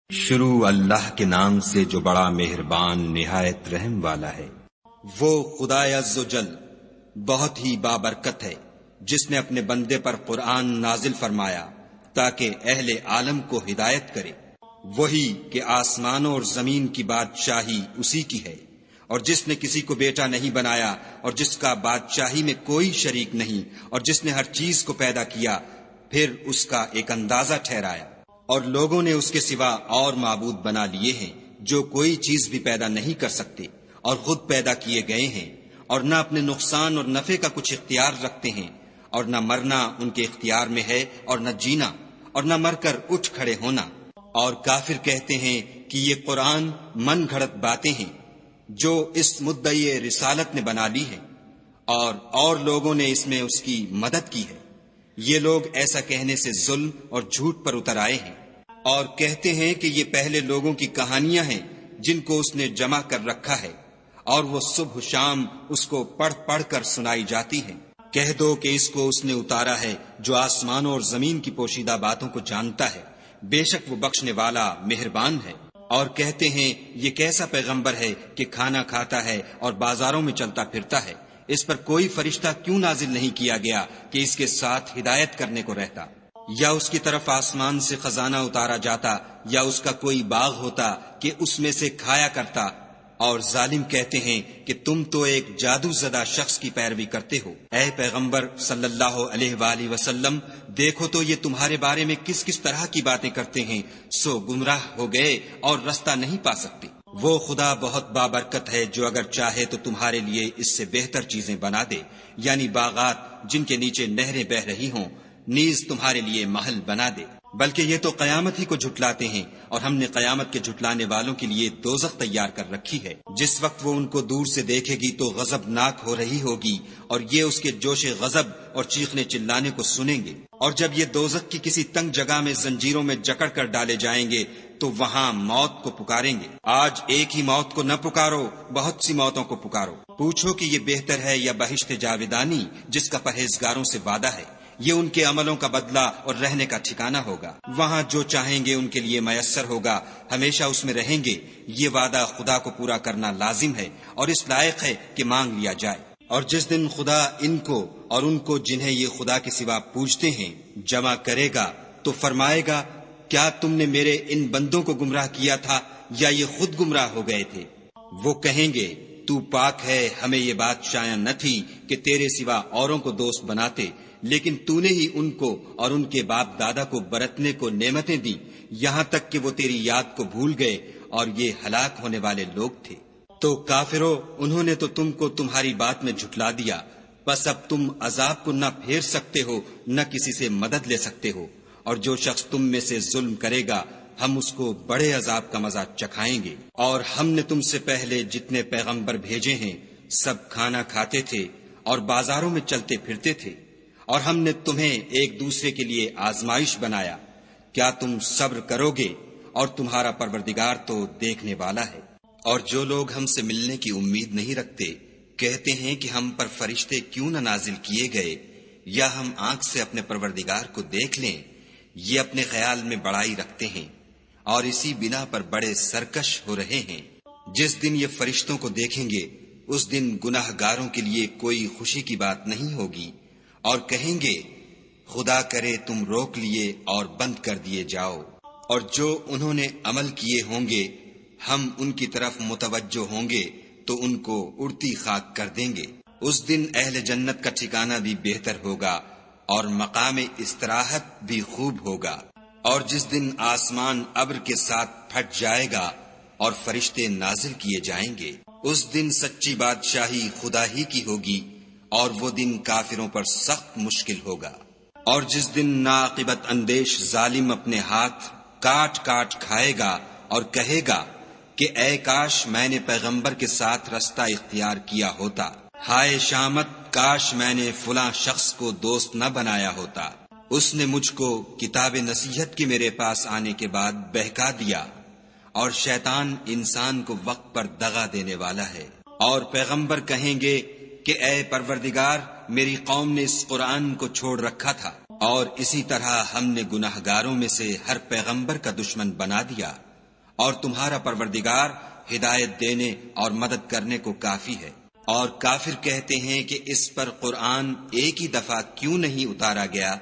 شروع اللہ کے نام سے جو بڑا مہربان نہایت رحم والا ہے۔ وہ خدائے عز و جل بہت ہی بابرکت ہے جس نے اپنے بندے پر قرآن نازل فرمایا تاکہ اہل عالم کو ہدایت کرے۔ وہی کہ آسمانوں اور زمین کی بادشاہی اسی کی ہے، اور جس نے کسی کو بیٹا نہیں بنایا، اور جس کا بادشاہی میں کوئی شریک نہیں، اور جس نے ہر چیز کو پیدا کیا پھر اس کا ایک اندازہ ٹھہرایا۔ اور لوگوں نے اس کے سوا اور معبود بنا لیے ہیں جو کوئی چیز بھی پیدا نہیں کر سکتے اور خود پیدا کیے گئے ہیں، اور نہ اپنے نقصان اور نفع کا کچھ اختیار رکھتے ہیں، اور نہ مرنا ان کے اختیار میں ہے اور نہ جینا، اور نہ مر کر اٹھ کھڑے ہونا۔ اور کافر کہتے ہیں کہ یہ قرآن من گھڑت باتیں ہیں جو اس مدعی رسالت نے بنا لی ہیں، اور لوگوں نے اس میں اس کی مدد کی ہے۔ یہ لوگ ایسا کہنے سے ظلم اور جھوٹ پر اتر آئے ہیں، اور کہتے ہیں کہ یہ پہلے لوگوں کی کہانیاں ہیں جن کو اس نے جمع کر رکھا ہے، اور وہ صبح شام اس کو پڑھ پڑھ کر سنائی جاتی ہیں۔ کہہ دو کہ اس کو اس نے اتارا ہے جو آسمانوں اور زمین کی پوشیدہ باتوں کو جانتا ہے، بے شک وہ بخشنے والا مہربان ہے۔ اور کہتے ہیں یہ کیسا پیغمبر ہے کہ کھانا کھاتا ہے اور بازاروں میں چلتا پھرتا ہے، اس پر کوئی فرشتہ کیوں نازل نہیں کیا گیا کہ اس کے ساتھ ہدایت کرنے کو رہتا؟ یا اس کی طرف آسمان سے خزانہ اتارا جاتا، یا اس کا کوئی باغ ہوتا کہ اس میں سے کھایا کرتا۔ اور ظالم کہتے ہیں کہ تم تو ایک جادو زدہ شخص کی پیروی کرتے ہو۔ اے پیغمبر صلی اللہ علیہ وآلہ وسلم، دیکھو تو یہ تمہارے بارے میں کس کس طرح کی باتیں کرتے ہیں، سو گمراہ ہو گئے اور رستہ نہیں پا سکتے۔ وہ خدا بہت بابرکت ہے جو اگر چاہے تو تمہارے لیے اس سے بہتر چیزیں بنا دے، یعنی باغات جن کے نیچے نہریں بہ رہی ہوں، نیز تمہارے لیے محل بنا دے۔ بلکہ یہ تو قیامت ہی کو جھٹلاتے ہیں، اور ہم نے قیامت کے جھٹلانے والوں کے لیے دوزخ تیار کر رکھی ہے۔ جس وقت وہ ان کو دور سے دیکھے گی تو غضبناک ہو رہی ہوگی، اور یہ اس کے جوش غضب اور چیخنے چلانے کو سنیں گے۔ اور جب یہ دوزخ کی کسی تنگ جگہ میں زنجیروں میں جکڑ کر ڈالے جائیں گے تو وہاں موت کو پکاریں گے۔ آج ایک ہی موت کو نہ پکارو، بہت سی موتوں کو پکارو۔ پوچھو کہ یہ بہتر ہے یا بہشت جاودانی جس کا پرہیزگاروں سے وعدہ ہے؟ یہ ان کے عملوں کا بدلہ اور رہنے کا ٹھکانہ ہوگا۔ وہاں جو چاہیں گے ان کے لیے میسر ہوگا، ہمیشہ اس میں رہیں گے۔ یہ وعدہ خدا کو پورا کرنا لازم ہے اور اس لائق ہے کہ مانگ لیا جائے۔ اور جس دن خدا ان کو اور ان کو جنہیں یہ خدا کے سوا پوجتے ہیں جمع کرے گا تو فرمائے گا، کیا تم نے میرے ان بندوں کو گمراہ کیا تھا یا یہ خود گمراہ ہو گئے تھے؟ وہ کہیں گے، تو پاک ہے، ہمیں یہ بات شایع نہ تھی کہ تیرے سوا اوروں کو دوست بناتے، لیکن تو نے ہی ان کو اور ان کے باپ دادا کو برتنے کو نعمتیں دی، یہاں تک کہ وہ تیری یاد کو بھول گئے، اور یہ ہلاک ہونے والے لوگ تھے۔ تو کافرو، انہوں نے تو تم کو تمہاری بات میں جھٹلا دیا، بس اب تم عذاب کو نہ پھیر سکتے ہو نہ کسی سے مدد لے سکتے ہو، اور جو شخص تم میں سے ظلم کرے گا ہم اس کو بڑے عذاب کا مزہ چکھائیں گے۔ اور ہم نے تم سے پہلے جتنے پیغمبر بھیجے ہیں سب کھانا کھاتے تھے اور بازاروں میں چلتے پھرتے تھے، اور ہم نے تمہیں ایک دوسرے کے لیے آزمائش بنایا۔ کیا تم صبر کرو گے؟ اور تمہارا پروردگار تو دیکھنے والا ہے۔ اور جو لوگ ہم سے ملنے کی امید نہیں رکھتے کہتے ہیں کہ ہم پر فرشتے کیوں نہ نازل کیے گئے، یا ہم آنکھ سے اپنے پروردگار کو دیکھ لیں۔ یہ اپنے خیال میں بڑائی رکھتے ہیں اور اسی بنا پر بڑے سرکش ہو رہے ہیں۔ جس دن یہ فرشتوں کو دیکھیں گے اس دن گناہ گاروں کے لیے کوئی خوشی کی بات نہیں ہوگی، اور کہیں گے، خدا کرے تم روک لیے اور بند کر دیے جاؤ۔ اور جو انہوں نے عمل کیے ہوں گے ہم ان کی طرف متوجہ ہوں گے تو ان کو اڑتی خاک کر دیں گے۔ اس دن اہل جنت کا ٹھکانہ بھی بہتر ہوگا اور مقام استراحت بھی خوب ہوگا۔ اور جس دن آسمان ابر کے ساتھ پھٹ جائے گا اور فرشتے نازل کیے جائیں گے، اس دن سچی بادشاہی خدا ہی کی ہوگی، اور وہ دن کافروں پر سخت مشکل ہوگا۔ اور جس دن ناعاقبت اندیش ظالم اپنے ہاتھ کاٹ کاٹ کھائے گا اور کہے گا کہ اے کاش میں نے پیغمبر کے ساتھ رستہ اختیار کیا ہوتا، ہائے شامت، کاش میں نے فلاں شخص کو دوست نہ بنایا ہوتا، اس نے مجھ کو کتاب نصیحت کے میرے پاس آنے کے بعد بہکا دیا۔ اور شیطان انسان کو وقت پر دغا دینے والا ہے۔ اور پیغمبر کہیں گے کہ اے پروردگار، میری قوم نے اس قرآن کو چھوڑ رکھا تھا، اور اسی طرح ہم نے گناہگاروں میں سے ہر پیغمبر کا دشمن بنا دیا۔ اور تمہارا پروردگار ہدایت دینے اور مدد کرنے کو کافی ہے۔ اور کافر کہتے ہیں کہ اس پر قرآن ایک ہی دفعہ کیوں نہیں اتارا گیا؟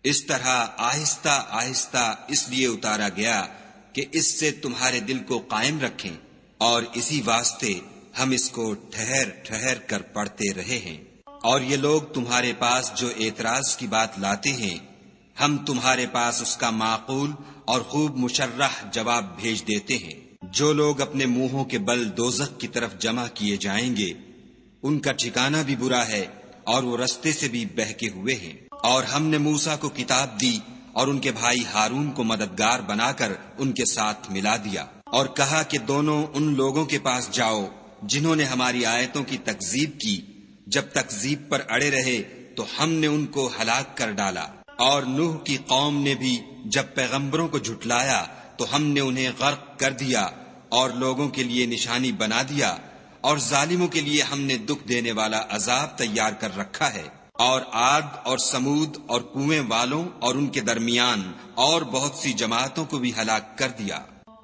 اس طرح آہستہ آہستہ اس لیے اتارا گیا کہ اس سے تمہارے دل کو قائم رکھیں، اور اسی واسطے ہم اس کو ٹھہر ٹھہر کر پڑھتے رہے ہیں۔ اور یہ لوگ تمہارے پاس جو اعتراض کی بات لاتے ہیں، ہم تمہارے پاس اس کا معقول اور خوب مشرح جواب بھیج دیتے ہیں۔ جو لوگ اپنے منہوں کے بل دوزخ کی طرف جمع کیے جائیں گے، ان کا ٹھکانہ بھی برا ہے اور وہ رستے سے بھی بہکے ہوئے ہیں۔ اور ہم نے موسیٰ کو کتاب دی اور ان کے بھائی ہارون کو مددگار بنا کر ان کے ساتھ ملا دیا، اور کہا کہ دونوں ان لوگوں کے پاس جاؤ جنہوں نے ہماری آیتوں کی تکذیب کی۔ جب تکذیب پر اڑے رہے تو ہم نے ان کو ہلاک کر ڈالا۔ اور نوح کی قوم نے بھی جب پیغمبروں کو جھٹلایا تو ہم نے انہیں غرق کر دیا اور لوگوں کے لیے نشانی بنا دیا، اور ظالموں کے لیے ہم نے دکھ دینے والا عذاب تیار کر رکھا ہے۔ اور عاد اور سمود اور کنویں والوں اور ان کے درمیان اور بہت سی جماعتوں کو بھی ہلاک کر دیا،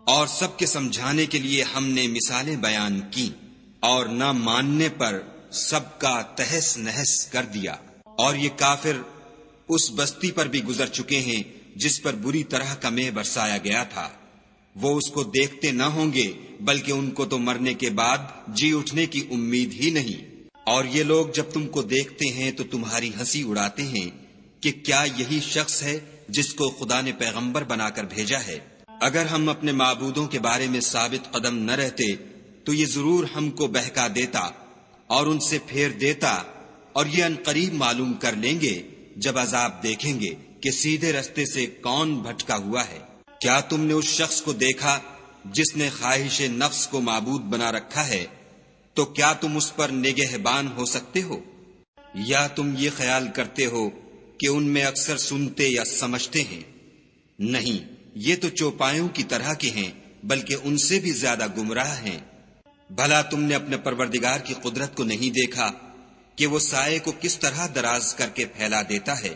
اور سب کے سمجھانے کے لیے ہم نے مثالیں بیان کی، اور نہ ماننے پر سب کا تہس نہس کر دیا۔ اور یہ کافر اس بستی پر بھی گزر چکے ہیں جس پر بری طرح کا مے برسایا گیا تھا، وہ اس کو دیکھتے نہ ہوں گے بلکہ ان کو تو مرنے کے بعد جی اٹھنے کی امید ہی نہیں۔ اور یہ لوگ جب تم کو دیکھتے ہیں تو تمہاری ہنسی اڑاتے ہیں کہ کیا یہی شخص ہے جس کو خدا نے پیغمبر بنا کر بھیجا ہے؟ اگر ہم اپنے معبودوں کے بارے میں ثابت قدم نہ رہتے تو یہ ضرور ہم کو بہکا دیتا اور ان سے پھیر دیتا، اور یہ عنقریب معلوم کر لیں گے جب عذاب دیکھیں گے کہ سیدھے رستے سے کون بھٹکا ہوا ہے۔ کیا تم نے اس شخص کو دیکھا جس نے خواہش نفس کو معبود بنا رکھا ہے؟ تو کیا تم اس پر نگہبان ہو سکتے ہو؟ یا تم یہ خیال کرتے ہو کہ ان میں اکثر سنتے یا سمجھتے ہیں؟ نہیں، یہ تو چوپایوں کی طرح کے ہیں، بلکہ ان سے بھی زیادہ گمراہ ہیں۔ بھلا تم نے اپنے پروردگار کی قدرت کو نہیں دیکھا کہ وہ سائے کو کس طرح دراز کر کے پھیلا دیتا ہے؟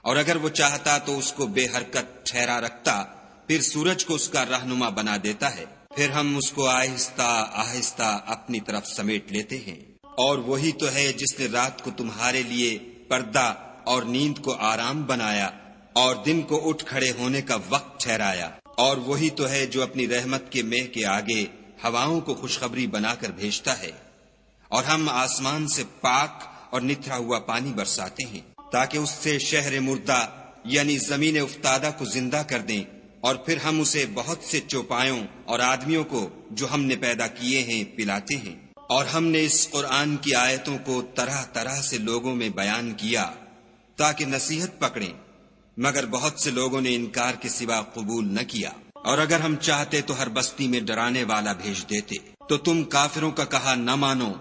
اور اگر وہ چاہتا تو اس کو بے حرکت ٹھہرا رکھتا، پھر سورج کو اس کا رہنما بنا دیتا ہے، پھر ہم اس کو آہستہ آہستہ اپنی طرف سمیٹ لیتے ہیں۔ اور وہی تو ہے جس نے رات کو تمہارے لیے پردہ اور نیند کو آرام بنایا اور دن کو اٹھ کھڑے ہونے کا وقت ٹھہرایا۔ اور وہی تو ہے جو اپنی رحمت کے مہ کے آگے ہواؤں کو خوشخبری بنا کر بھیجتا ہے، اور ہم آسمان سے پاک اور نتھرا ہوا پانی برساتے ہیں تاکہ اس سے شہر مردہ یعنی زمین افتادہ کو زندہ کر دیں، اور پھر ہم اسے بہت سے چوپایوں اور آدمیوں کو جو ہم نے پیدا کیے ہیں پلاتے ہیں۔ اور ہم نے اس قرآن کی آیتوں کو طرح طرح سے لوگوں میں بیان کیا تاکہ نصیحت پکڑیں، مگر بہت سے لوگوں نے انکار کے سوا قبول نہ کیا۔ اور اگر ہم چاہتے تو ہر بستی میں ڈرانے والا بھیج دیتے، تو تم کافروں کا کہا نہ مانو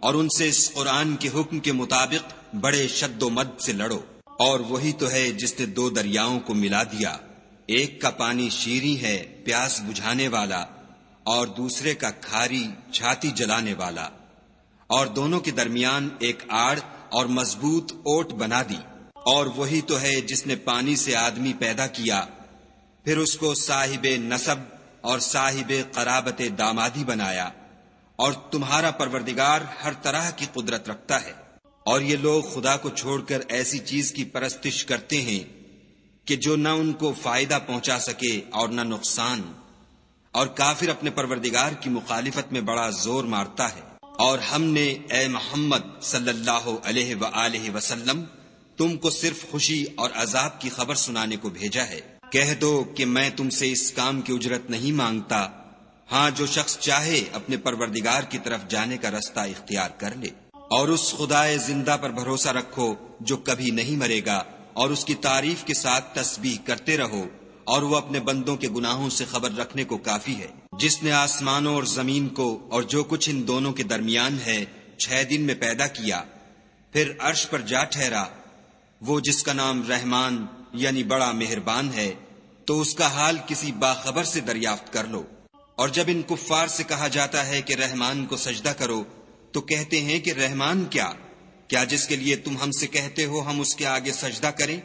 اور ان سے اس قرآن کے حکم کے مطابق بڑے شد و مد سے لڑو۔ اور وہی تو ہے جس نے دو دریاؤں کو ملا دیا، ایک کا پانی شیریں ہے پیاس بجھانے والا، اور دوسرے کا کھاری چھاتی جلانے والا، اور دونوں کے درمیان ایک آڑ اور مضبوط اوٹ بنا دی۔ اور وہی تو ہے جس نے پانی سے آدمی پیدا کیا، پھر اس کو صاحب نسب اور صاحب قرابت دامادی بنایا۔ اور تمہارا پروردگار ہر طرح کی قدرت رکھتا ہے۔ اور یہ لوگ خدا کو چھوڑ کر ایسی چیز کی پرستش کرتے ہیں کہ جو نہ ان کو فائدہ پہنچا سکے اور نہ نقصان، اور کافر اپنے پروردگار کی مخالفت میں بڑا زور مارتا ہے۔ اور ہم نے اے محمد صلی اللہ علیہ وآلہ وسلم تم کو صرف خوشی اور عذاب کی خبر سنانے کو بھیجا ہے۔ کہہ دو کہ میں تم سے اس کام کی اجرت نہیں مانگتا، ہاں جو شخص چاہے اپنے پروردگار کی طرف جانے کا رستہ اختیار کر لے۔ اور اس خدائے زندہ پر بھروسہ رکھو جو کبھی نہیں مرے گا، اور اس کی تعریف کے ساتھ تسبیح کرتے رہو، اور وہ اپنے بندوں کے گناہوں سے خبر رکھنے کو کافی ہے۔ جس نے آسمانوں اور زمین کو اور جو کچھ ان دونوں کے درمیان ہے 6 دن میں پیدا کیا، پھر عرش پر جا ٹھہرا، وہ جس کا نام رحمان یعنی بڑا مہربان ہے، تو اس کا حال کسی باخبر سے دریافت کر لو۔ اور جب ان کفار سے کہا جاتا ہے کہ رحمان کو سجدہ کرو تو کہتے ہیں کہ رحمان کیا جس کے لیے تم ہم سے کہتے ہو ہم اس کے آگے سجدہ کریں،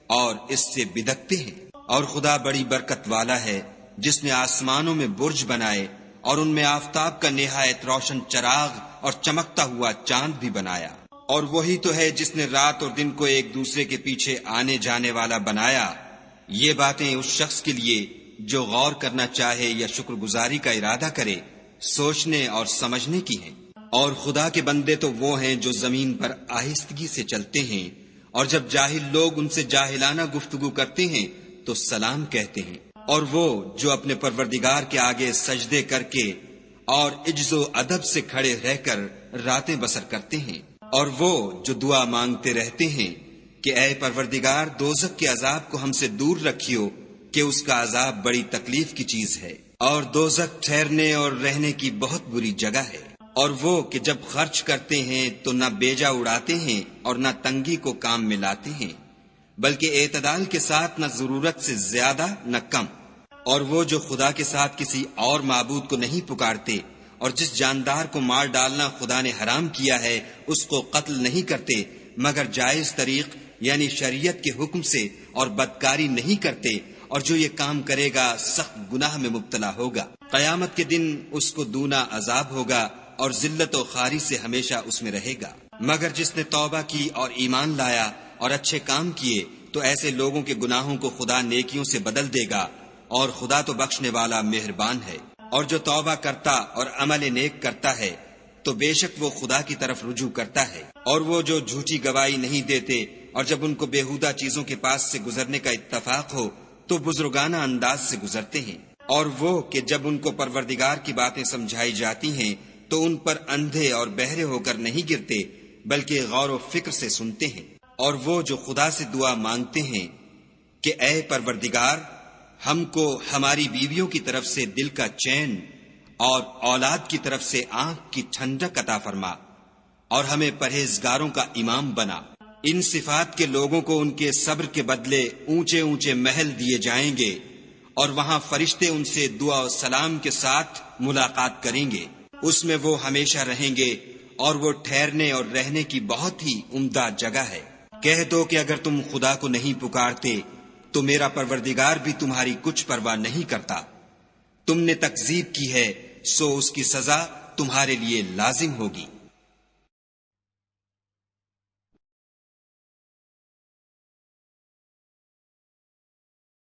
اور اس سے بدکتے ہیں۔ اور خدا بڑی برکت والا ہے، جس نے آسمانوں میں برج بنائے اور ان میں آفتاب کا نہایت روشن چراغ اور چمکتا ہوا چاند بھی بنایا، اور وہی تو ہے جس نے رات اور دن کو ایک دوسرے کے پیچھے آنے جانے والا بنایا۔ یہ باتیں اس شخص کے لیے جو غور کرنا چاہے یا شکر گزاری کا ارادہ کرے سوچنے اور سمجھنے کی ہیں۔ اور خدا کے بندے تو وہ ہیں جو زمین پر آہستگی سے چلتے ہیں، اور جب جاہل لوگ ان سے جاہلانہ گفتگو کرتے ہیں تو سلام کہتے ہیں، اور وہ جو اپنے پروردگار کے آگے سجدے کر کے اور عجز و ادب سے کھڑے رہ کر راتیں بسر کرتے ہیں، اور وہ جو دعا مانگتے رہتے ہیں کہ اے پروردگار دوزخ کے عذاب کو ہم سے دور رکھیو کہ اس کا عذاب بڑی تکلیف کی چیز ہے، اور دوزخ ٹھہرنے اور رہنے کی بہت بری جگہ ہے۔ اور وہ کہ جب خرچ کرتے ہیں تو نہ بیجا اڑاتے ہیں اور نہ تنگی کو کام میں لاتے ہیں، بلکہ اعتدال کے ساتھ نہ ضرورت سے زیادہ نہ کم۔ اور وہ جو خدا کے ساتھ کسی اور معبود کو نہیں پکارتے، اور جس جاندار کو مار ڈالنا خدا نے حرام کیا ہے اس کو قتل نہیں کرتے مگر جائز طریق یعنی شریعت کے حکم سے، اور بدکاری نہیں کرتے، اور جو یہ کام کرے گا سخت گناہ میں مبتلا ہوگا۔ قیامت کے دن اس کو دونا عذاب ہوگا اور ذلت و خواری سے ہمیشہ اس میں رہے گا۔ مگر جس نے توبہ کی اور ایمان لایا اور اچھے کام کیے تو ایسے لوگوں کے گناہوں کو خدا نیکیوں سے بدل دے گا، اور خدا تو بخشنے والا مہربان ہے۔ اور جو توبہ کرتا اور عمل نیک کرتا ہے تو بے شک وہ خدا کی طرف رجوع کرتا ہے۔ اور وہ جو جھوٹی گواہی نہیں دیتے اور جب ان کو بےہودہ چیزوں کے پاس سے گزرنے کا اتفاق ہو تو بزرگانہ انداز سے گزرتے ہیں۔ اور وہ کہ جب ان کو پروردگار کی باتیں سمجھائی جاتی ہیں تو ان پر اندھے اور بہرے ہو کر نہیں گرتے بلکہ غور و فکر سے سنتے ہیں۔ اور وہ جو خدا سے دعا مانگتے ہیں کہ اے پروردگار ہم کو ہماری بیویوں کی طرف سے دل کا چین اور اولاد کی طرف سے آنکھ کی ٹھنڈک عطا فرما، اور ہمیں پرہیزگاروں کا امام بنا۔ ان صفات کے لوگوں کو ان کے صبر کے بدلے اونچے اونچے محل دیے جائیں گے، اور وہاں فرشتے ان سے دعا و سلام کے ساتھ ملاقات کریں گے۔ اس میں وہ ہمیشہ رہیں گے، اور وہ ٹھہرنے اور رہنے کی بہت ہی عمدہ جگہ ہے۔ کہہ دو کہ اگر تم خدا کو نہیں پکارتے تو میرا پروردگار بھی تمہاری کچھ پرواہ نہیں کرتا۔ تم نے تکذیب کی ہے سو اس کی سزا تمہارے لیے لازم ہوگی۔